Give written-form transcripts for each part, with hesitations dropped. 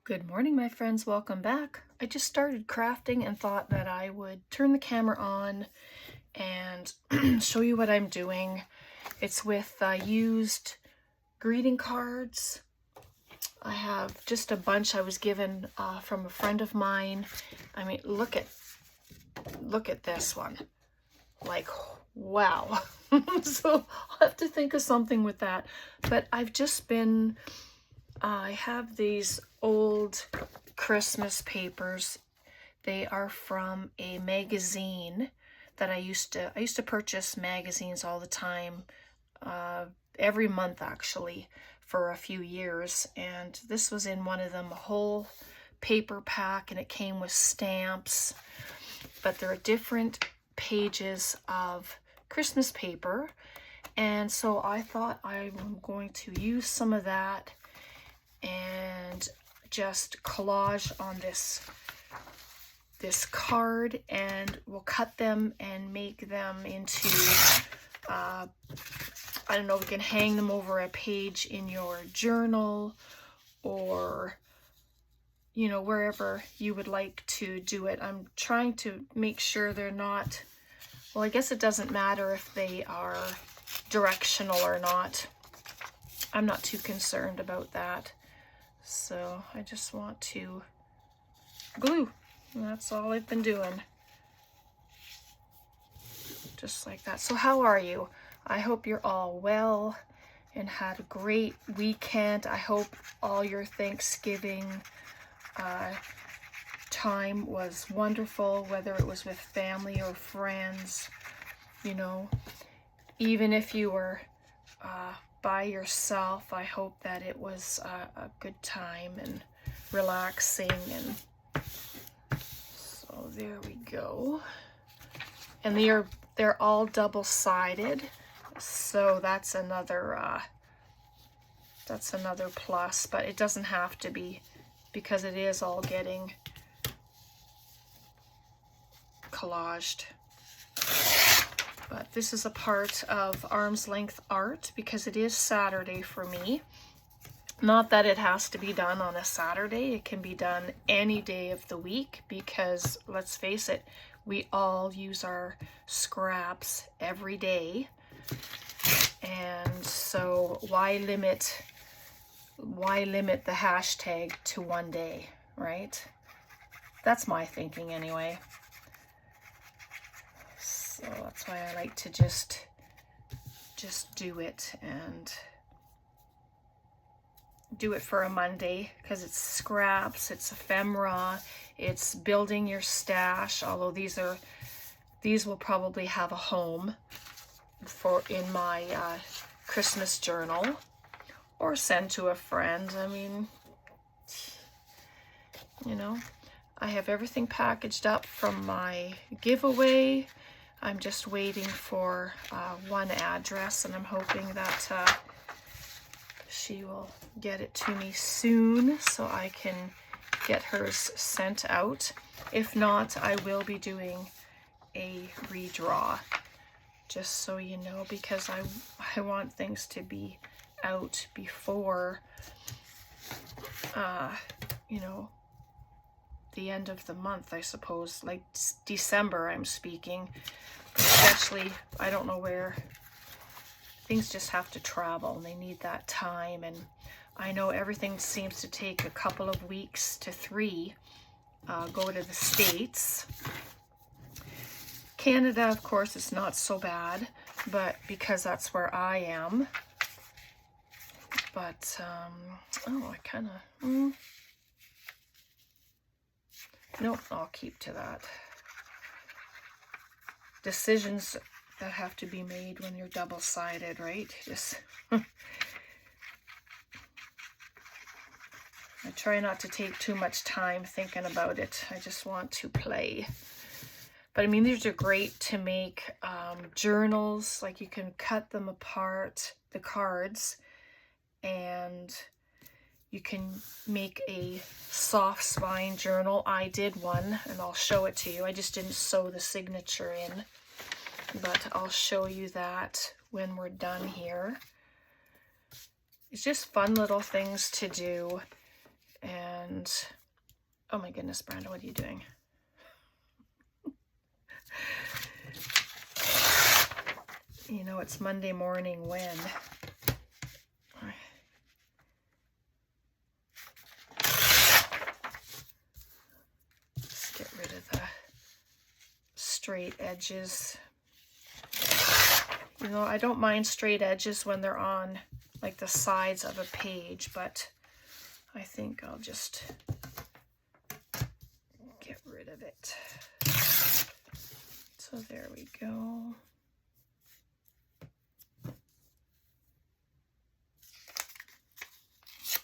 Good morning, my friends. Welcome back. I just started crafting and thought that I would turn the camera on and show you what I'm doing. It's with used greeting cards. I have just a bunch I was given from a friend of mine. I mean, look at this one. Like, wow. So I'll have to think of something with that. But I've just been, I have these old Christmas papers. They are from a magazine that I used to purchase magazines all the time, every month actually, for a few years. And this was in one of them, a whole paper pack, and it came with stamps. But there are different pages of Christmas paper, and so I thought I'm going to use some of that and just collage on this card, and we'll cut them and make them into I don't know, we can hang them over a page in your journal, or you know, wherever you would like to do it. I'm trying to make sure they're not, well, I guess it doesn't matter if they are directional or not. I'm not too concerned about that. So I just want to glue. And that's all I've been doing. Just like that. So how are you? I hope you're all well and had a great weekend. I hope all your Thanksgiving time was wonderful, whether it was with family or friends. You know, even if you were by yourself, I hope that it was a good time and relaxing. And so there we go. And they're all double-sided, so that's another plus. But it doesn't have to be, because it is all getting collaged. But this is a part of Arm's Length Art because it is Saturday for me. Not that it has to be done on a Saturday. It can be done any day of the week because, let's face it, we all use our scraps every day. And so why limit the hashtag to one day, right? That's my thinking anyway. So that's why I like to just do it, and do it for a Monday, because it's scraps, it's ephemera, it's building your stash. Although these will probably have a home in my Christmas journal, or send to a friend. I mean, you know, I have everything packaged up from my giveaway. I'm just waiting for one address, and I'm hoping that she will get it to me soon so I can get hers sent out. If not, I will be doing a redraw, just so you know, because I want things to be out before you know, the end of the month, I suppose, like December I'm speaking. Especially, I don't know where things just have to travel, and they need that time. And I know everything seems to take a couple of weeks to 3 go to the States. Canada, of course, is not so bad, but because that's where I am. But oh, I kind of nope, I'll keep to that. Decisions that have to be made when you're double-sided, right? Just I try not to take too much time thinking about it. I just want to play. But I mean, these are great to make journals. Like, you can cut them apart, the cards, and you can make a soft spine journal. I did one, and I'll show it to you. I just didn't sew the signature in, but I'll show you that when we're done here. It's just fun little things to do. And oh my goodness, Brenda, what are you doing? You know, it's Monday morning when. Let's get rid of the straight edges. You know, I don't mind straight edges when they're on like the sides of a page, but I think I'll just get rid of it. So there we go.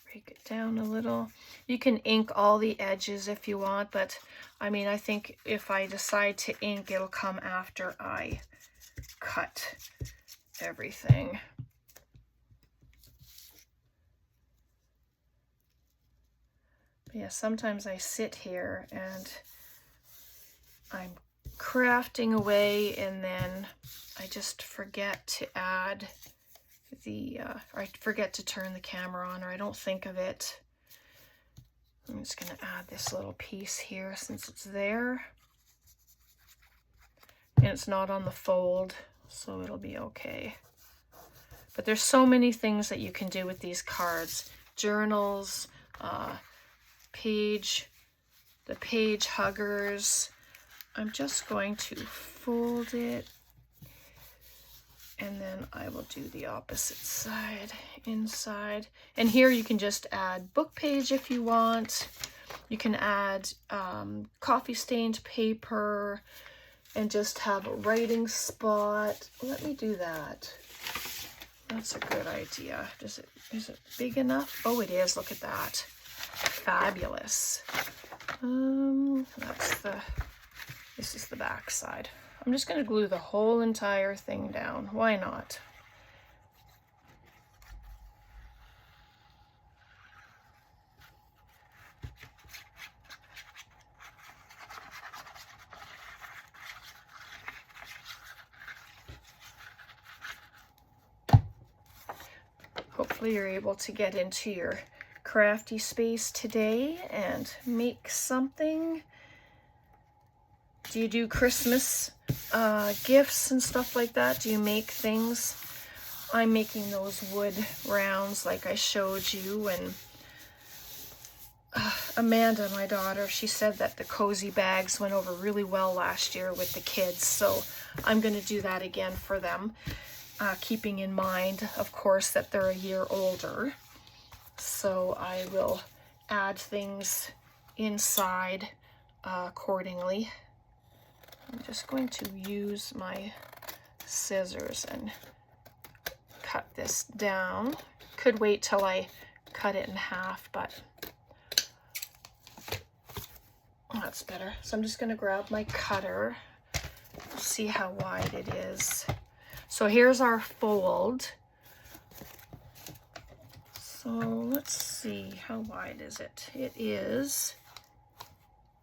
Break it down a little. You can ink all the edges if you want, but I mean, I think if I decide to ink, it'll come after I cut everything. But yeah, sometimes I sit here and I'm crafting away and then I just forget to add the, or I forget to turn the camera on, or I don't think of it. I'm just going to add this little piece here since it's there. And it's not on the fold, so it'll be okay. But there's so many things that you can do with these cards. Journals, the page huggers. I'm just going to fold it, and then I will do the opposite side, inside. And here you can just add book page if you want. You can add coffee stained paper and just have a writing spot. Let me do that. That's a good idea. Is it big enough? Oh, it is. Look at that. Fabulous. This is the back side. I'm just going to glue the whole entire thing down. Why not? Hopefully you're able to get into your crafty space today and make something. Do you do Christmas gifts and stuff like that? Do you make things? I'm making those wood rounds like I showed you, and Amanda, my daughter, she said that the cozy bags went over really well last year with the kids, so I'm going to do that again for them, keeping in mind, of course, that they're a year older. So I will add things inside accordingly. I'm just going to use my scissors and cut this down. Could wait till I cut it in half, but that's better. So I'm just going to grab my cutter, see how wide it is. So here's our fold. So let's see, how wide is it? It is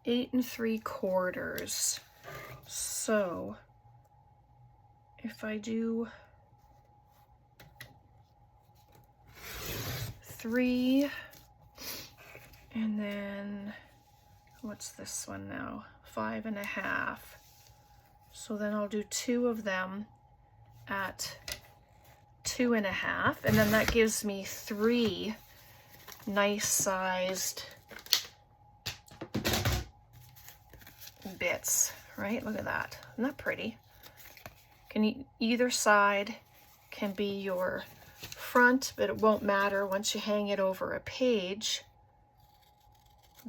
8 3/4. So if I do 3, and then what's this one now? 5 1/2. So then I'll do 2 of them at 2 1/2, and then that gives me 3 nice sized bits, right? Look at that. Isn't that pretty? Either side can be your front, but it won't matter once you hang it over a page.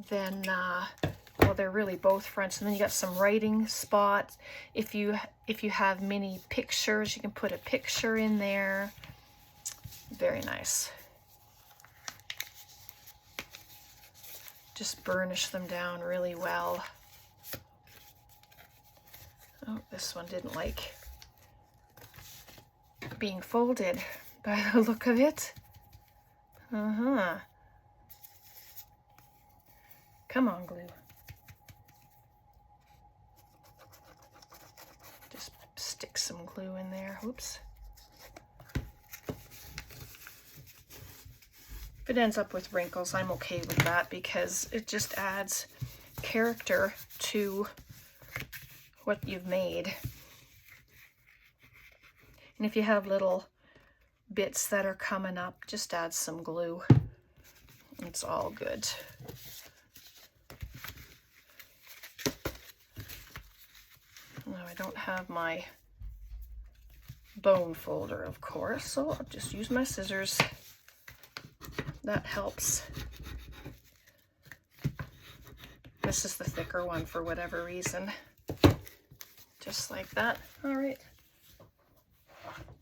Then well, they're really both fronts, and then you got some writing spots. If you have mini pictures, you can put a picture in there. Very nice. Just burnish them down really well. Oh, this one didn't like being folded by the look of it. Come on, glue. Just stick some glue in there. Whoops. If it ends up with wrinkles, I'm okay with that because it just adds character to what you've made. And if you have little bits that are coming up, just add some glue. It's all good. Now I don't have my bone folder, of course, so I'll just use my scissors. That helps. This is the thicker one for whatever reason. Just like that. All right.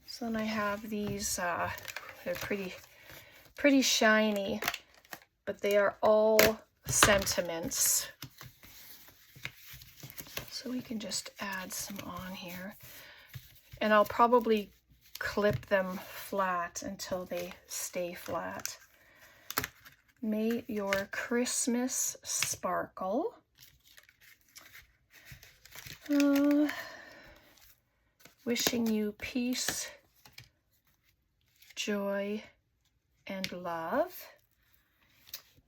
So then I have these, they're pretty shiny, but they are all sentiments. So we can just add some on here. And I'll probably clip them flat until they stay flat. May your Christmas sparkle. Wishing you peace, joy, and love.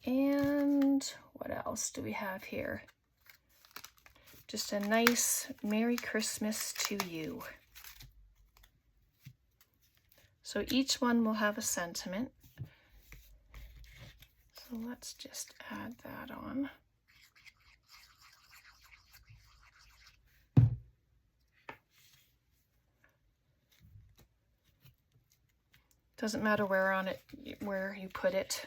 And what else do we have here? Just a nice Merry Christmas to you. So each one will have a sentiment. So let's just add that on. Doesn't matter where you put it.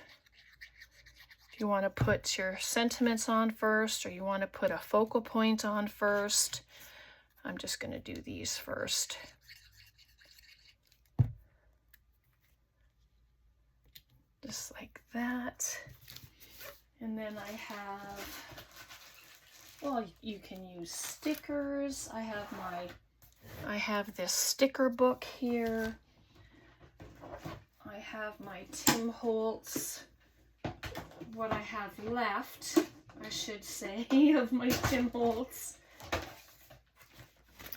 If you want to put your sentiments on first, or you want to put a focal point on first, I'm just going to do these first. Just like that. And then I have, well, you can use stickers. I have this sticker book here. I have my Tim Holtz, what I have left, I should say, of my Tim Holtz.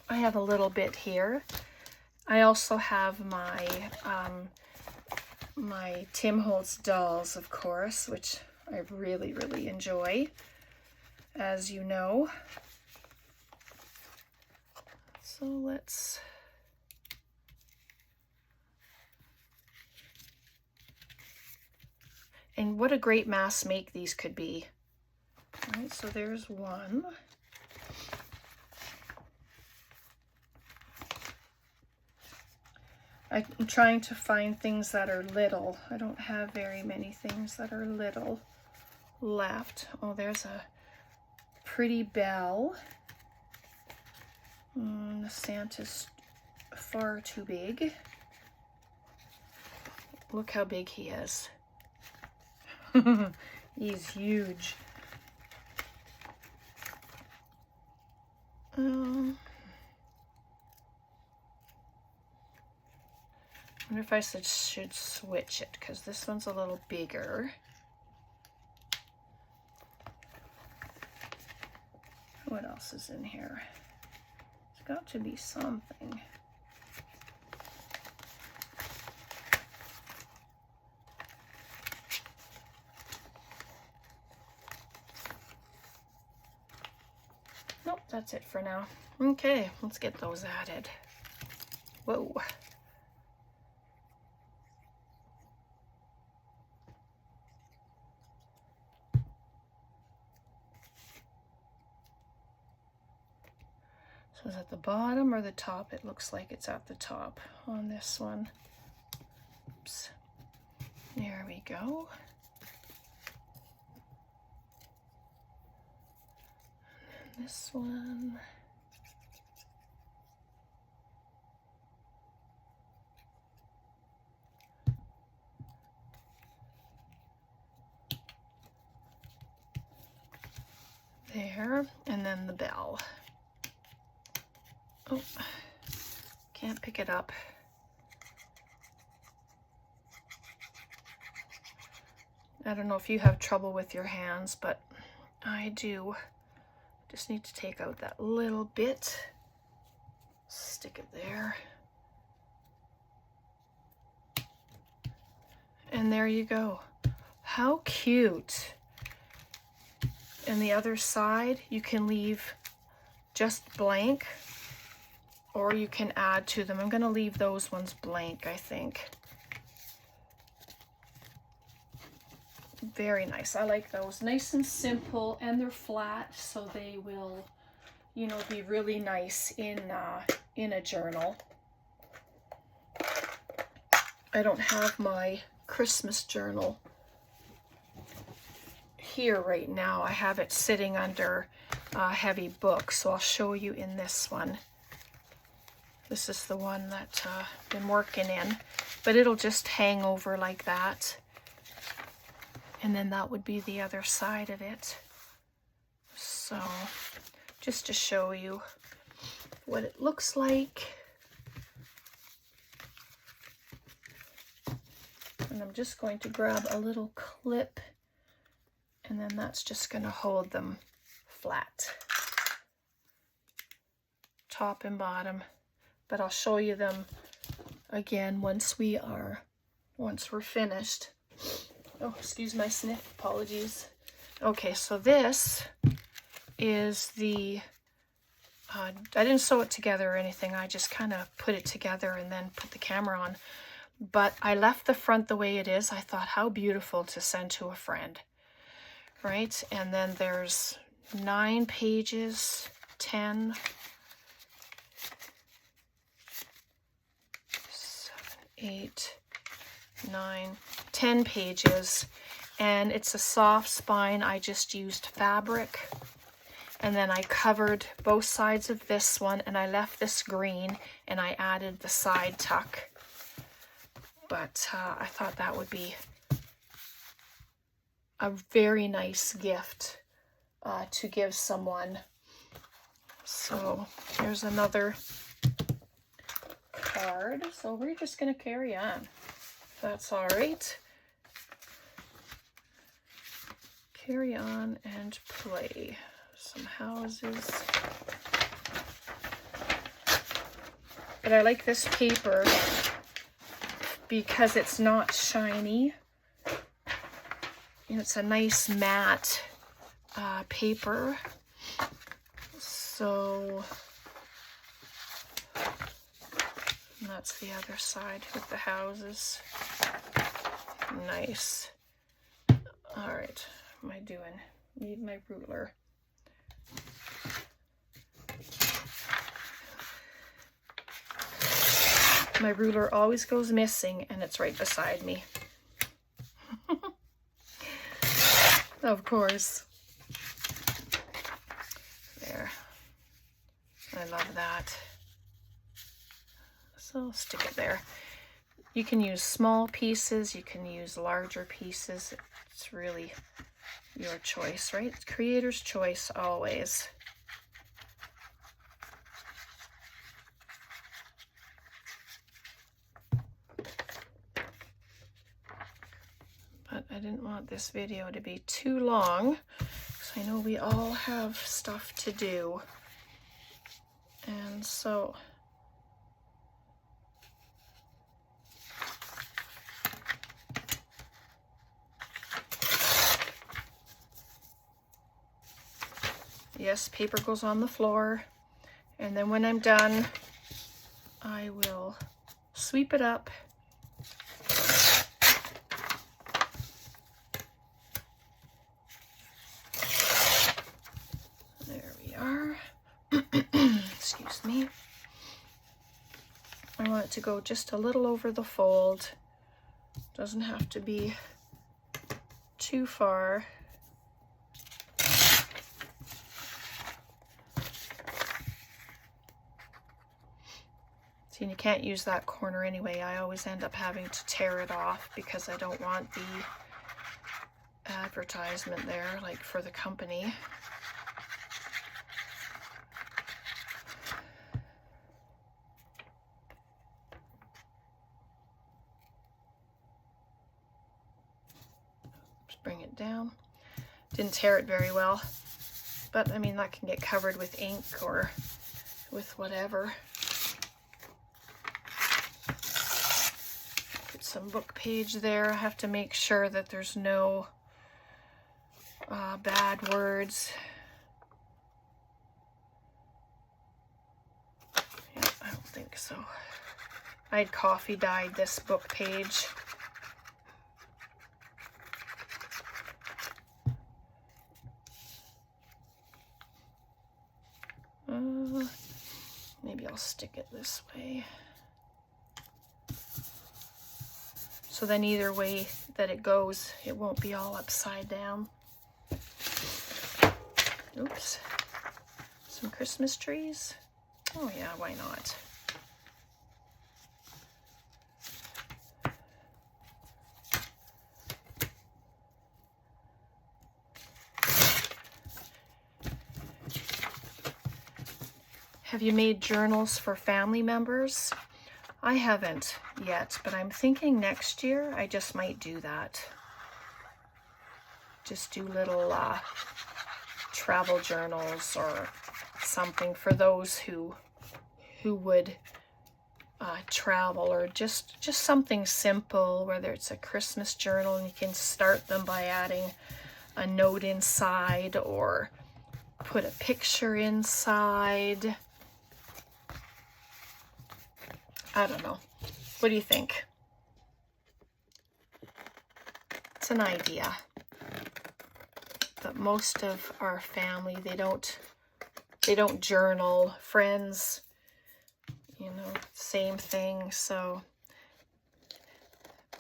I have a little bit here. I also have my my Tim Holtz dolls, of course, which I really, really enjoy, as you know. So let's... And what a great mass make these could be. All right, so there's one. I'm trying to find things that are little. I don't have very many things that are little left. Oh, there's a pretty bell. The Santa's far too big. Look how big he is. He's huge. I wonder if I should switch it, because this one's a little bigger. What else is in here? There's got to be something. Nope, that's it for now. Okay, let's get those added. Whoa. So is it the bottom or the top? It looks like it's at the top on this one. Oops. There we go. And this one. There, and then the bell. Oh, can't pick it up. I don't know if you have trouble with your hands, but I do. Just need to take out that little bit. Stick it there. And there you go. How cute. And the other side, you can leave just blank, or you can add to them. I'm going to leave those ones blank, I think. Very nice. I like those. Nice and simple, and they're flat, so they will, you know, be really nice in a journal. I don't have my Christmas journal here right now. I have it sitting under a heavy book, so I'll show you in this one. This is the one that I've been working in, but it'll just hang over like that. And then that would be the other side of it. So just to show you what it looks like. And I'm just going to grab a little clip, and then that's just going to hold them flat, top and bottom. But I'll show you them again once we're finished. Oh, excuse my sniff, apologies. Okay, so this is the, I didn't sew it together or anything. I just kind of put it together and then put the camera on. But I left the front the way it is. I thought, how beautiful to send to a friend, right? And then there's 9 pages, 10, 7, 8, 9, 10 pages, and it's a soft spine. I just used fabric, and then I covered both sides of this one, and I left this green, and I added the side tuck. But I thought that would be a very nice gift to give someone. So here's another card. So we're just going to carry on. That's all right. Carry on and play. Some houses. But I like this paper because it's not shiny. You know, it's a nice matte paper. So that's the other side with the houses. Nice. All right, what am I doing? Need my ruler. My ruler always goes missing, and it's right beside me. Of course. There. I love that. So I'll stick it there. You can use small pieces, you can use larger pieces. It's really your choice, right? It's creator's choice always. But I didn't want this video to be too long, because I know we all have stuff to do. And so yes, paper goes on the floor, and then when I'm done, I will sweep it up. There we are. Excuse me. I want it to go just a little over the fold. Doesn't have to be too far. See, and you can't use that corner anyway. I always end up having to tear it off because I don't want the advertisement there, like for the company. Just bring it down. Didn't tear it very well, but I mean, that can get covered with ink or with whatever. some book page there. I have to make sure that there's no bad words. Yeah, I don't think so. I had coffee dyed this book page. Maybe I'll stick it this way. So then either way that it goes, it won't be all upside down. Oops. Some Christmas trees. Oh yeah, why not? Have you made journals for family members? I haven't yet, but I'm thinking next year I just might do that. Just do little travel journals or something for those who would travel, or just something simple, whether it's a Christmas journal and you can start them by adding a note inside or put a picture inside. I don't know. What do you think? It's an idea. But most of our family, they don't journal. Friends, you know, same thing. So,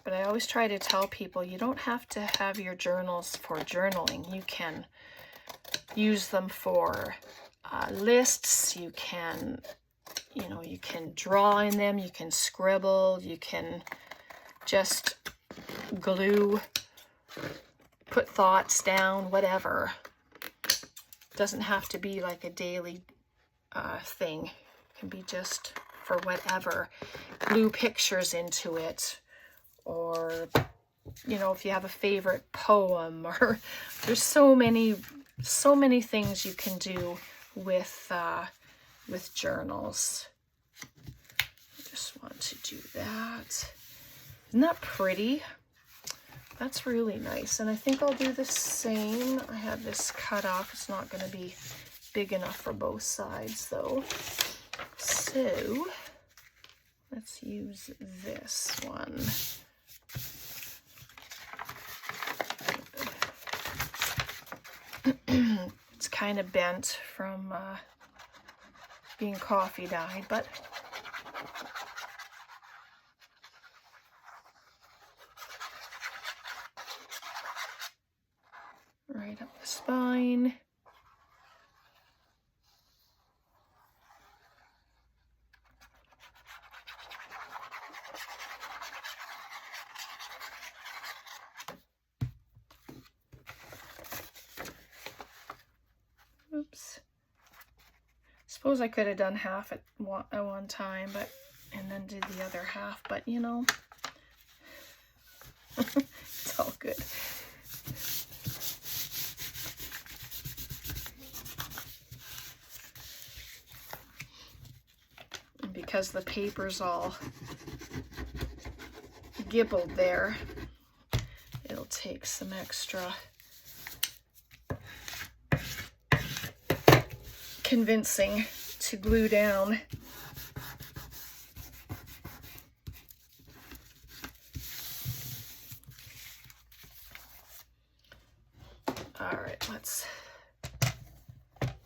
but I always try to tell people you don't have to have your journals for journaling. You can use them for lists. You can, you know, you can draw in them, you can scribble, you can just glue, put thoughts down, whatever. Doesn't have to be like a daily thing. It can be just for whatever. Glue pictures into it, or, you know, if you have a favorite poem, or there's so many things you can do with journals. I just want to do that. Isn't that pretty? That's really nice. And I think I'll do the same. I have this cut off. It's not going to be big enough for both sides though. So let's use this one. It's kind of bent from being coffee dyed, but right up the spine. Oops. Suppose I could have done half at one time, but and then did the other half, but you know, it's all good. And because the paper's all gibbled there, it'll take some extra convincing to glue down. All right, let's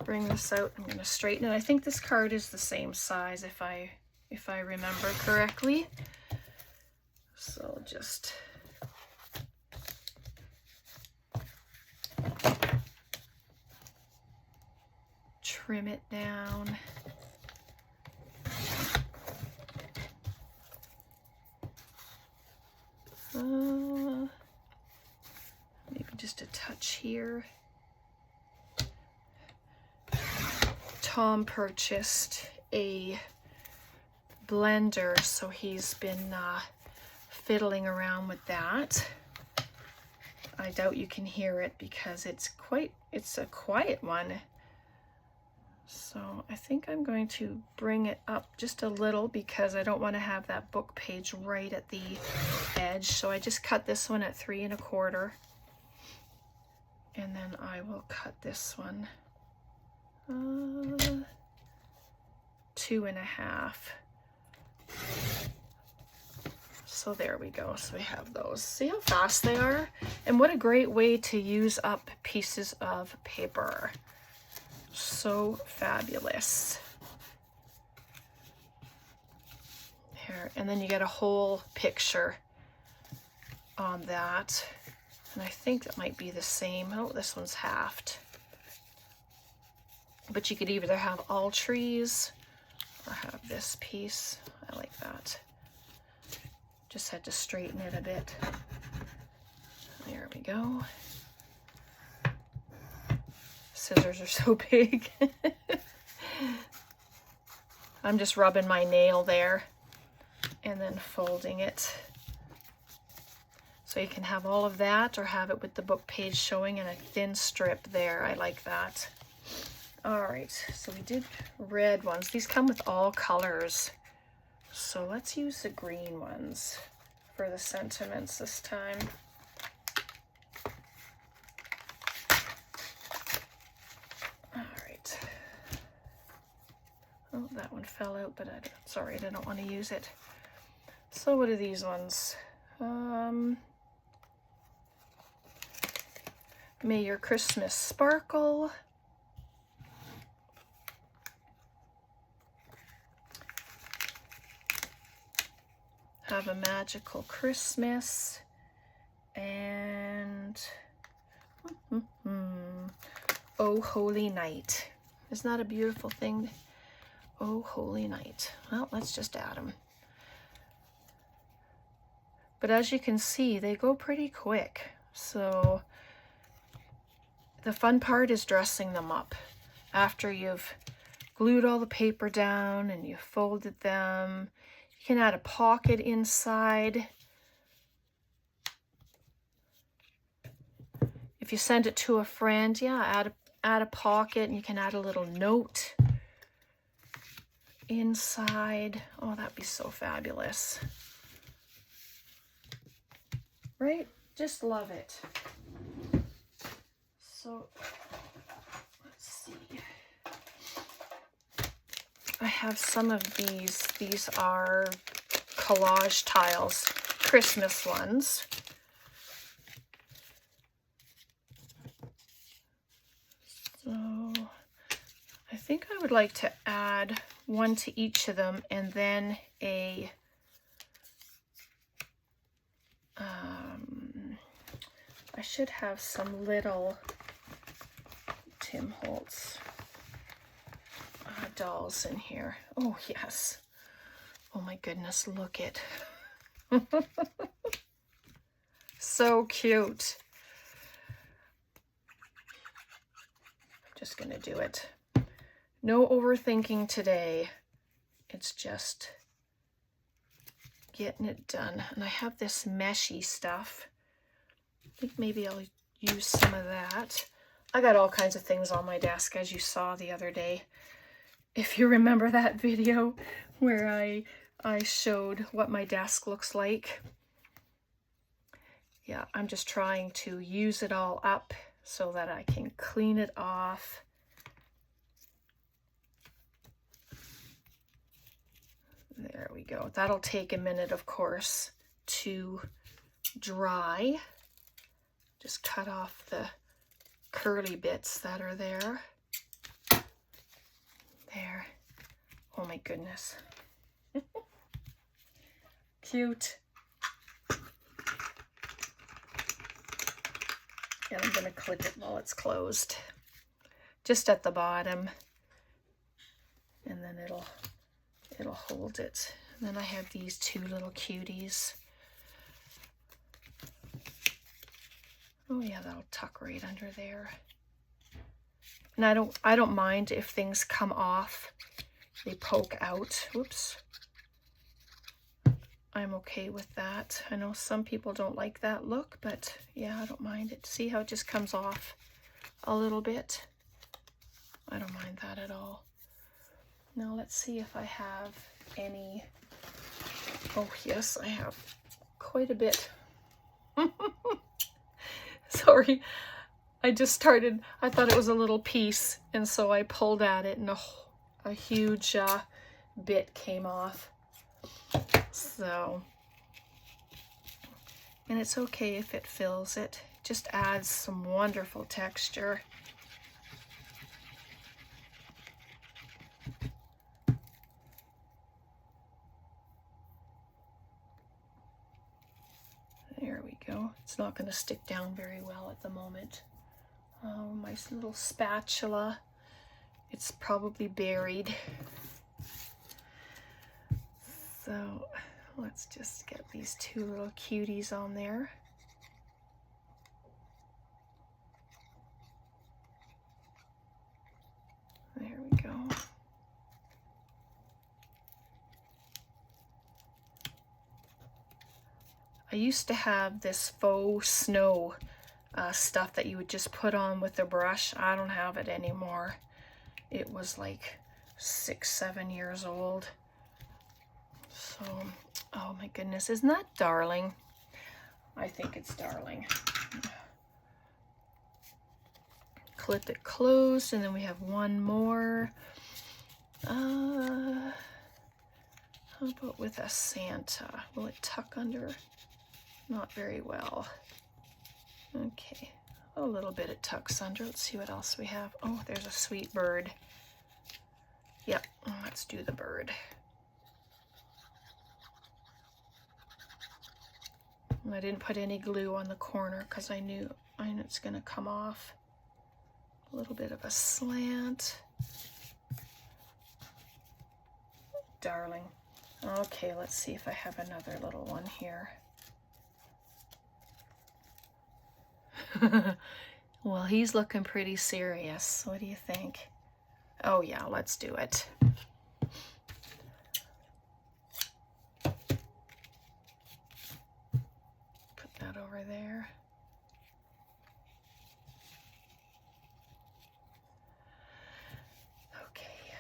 bring this out. I'm going to straighten it. I think this card is the same size if I remember correctly. So just trim it down. Maybe just a touch here. Tom purchased a blender, so he's been fiddling around with that. I doubt you can hear it because it's a quiet one. So I think I'm going to bring it up just a little because I don't want to have that book page right at the edge. So I just cut this one at 3 1/4. And then I will cut this one 2 1/2. So there we go. So we have those. See how fast they are? And what a great way to use up pieces of paper. So fabulous. Here, and then you get a whole picture on that. And I think that might be the same. Oh, this one's halved. But you could either have all trees or have this piece. I like that. Just had to straighten it a bit. There we go. Scissors are so big. I'm just rubbing my nail there and then folding it. So you can have all of that or have it with the book page showing in a thin strip there. I like that. All right, so we did red ones. These come with all colors. So let's use the green ones for the sentiments this time. All right. Oh, that one fell out, but it's all right, I don't want to use it. So what are these ones? May your Christmas sparkle. Have a magical Christmas. And Oh Holy Night. Isn't that a beautiful thing? Oh Holy Night. Well, let's just add them. But as you can see, they go pretty quick. So the fun part is dressing them up. After you've glued all the paper down and you've folded them, you can add a pocket inside. If you send it to a friend, yeah, add a pocket, and you can add a little note inside. Oh, that'd be so fabulous. Right? Just love it. So, let's see. I have some of these. These are collage tiles, Christmas ones. So, I think I would like to add one to each of them, and then a I should have some little Tim Holtz dolls in here. Oh yes. Oh my goodness, look it. So cute. I'm just gonna do it. No overthinking today. It's just getting it done. And I have this meshy stuff. I think maybe I'll use some of that. I got all kinds of things on my desk, as you saw the other day. If you remember that video where I showed what my desk looks like. Yeah, I'm just trying to use it all up so that I can clean it off. There we go. That'll take a minute, of course, to dry. Just cut off the curly bits that are there. There. Oh my goodness. Cute. And I'm going to clip it while it's closed. Just at the bottom. And then it'll hold it. And then I have these two little cuties. Oh yeah, that'll tuck right under there. And I don't mind if things come off, they poke out. Whoops. I'm okay with that. I know some people don't like that look, but yeah, I don't mind it. See how it just comes off a little bit? I don't mind that at all. Now let's see if I have any. Oh yes, I have quite a bit. Sorry, I just started, I thought it was a little piece, and so I pulled at it and a huge bit came off. So, and it's okay if it fills it, just adds some wonderful texture. There we go. It's not going to stick down very well at the moment. Oh, my little spatula, it's probably buried. So let's just get these two little cuties on there. There we go. I used to have this faux snow stuff that you would just put on with a brush. I don't have it anymore. It was like 6, 7 years old. So, oh my goodness, isn't that darling? I think it's darling. Clip it closed, and then we have one more. How about with a Santa? Will it tuck under? Not very well. Okay, a little bit it tucks under. Let's see what else we have. Oh, there's a sweet bird. Yep, let's do the bird. I didn't put any glue on the corner because I know it's going to come off. A little bit of a slant. Darling. Okay, let's see if I have another little one here. Well, he's looking pretty serious. What do you think? Oh yeah, let's do it. Put that over there. Okay.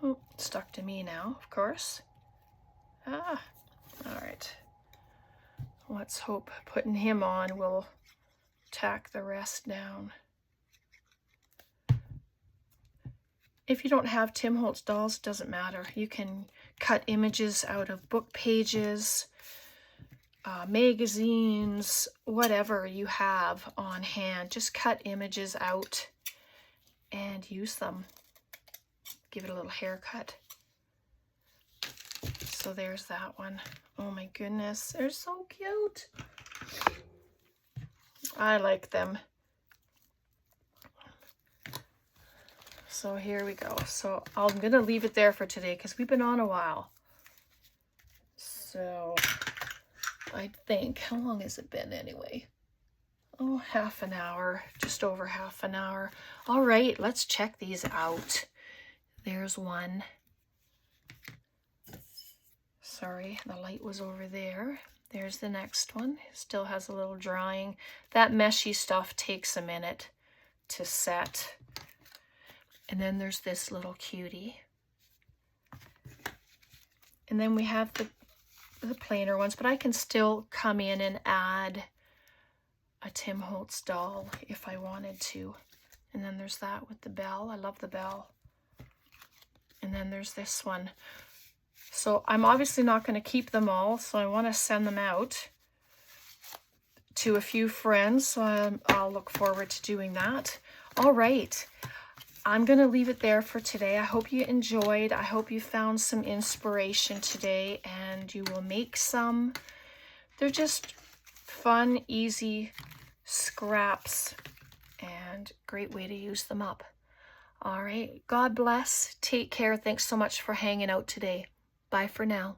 Oh, stuck to me now, of course. Ah, all right. Let's hope putting him on will tack the rest down. If you don't have Tim Holtz dolls, it doesn't matter. You can cut images out of book pages, magazines, whatever you have on hand. Just cut images out and use them. Give it a little haircut. So there's that one. Oh my goodness, they're so cute. I like them. So here we go. So I'm gonna leave it there for today because we've been on a while. So I think, how long has it been anyway? Oh, half an hour, just over half an hour. All right, let's check these out. There's one. Sorry, the light was over there. There's the next one. It still has a little drying. That meshy stuff takes a minute to set. And then there's this little cutie. And then we have the plainer ones, but I can still come in and add a Tim Holtz doll if I wanted to. And then there's that with the bell. I love the bell. And then there's this one. So I'm obviously not going to keep them all, so I want to send them out to a few friends. So I'll look forward to doing that. All right. I'm going to leave it there for today. I hope you enjoyed. I hope you found some inspiration today and you will make some. They're just fun, easy scraps and great way to use them up. All right. God bless. Take care. Thanks so much for hanging out today. Bye for now.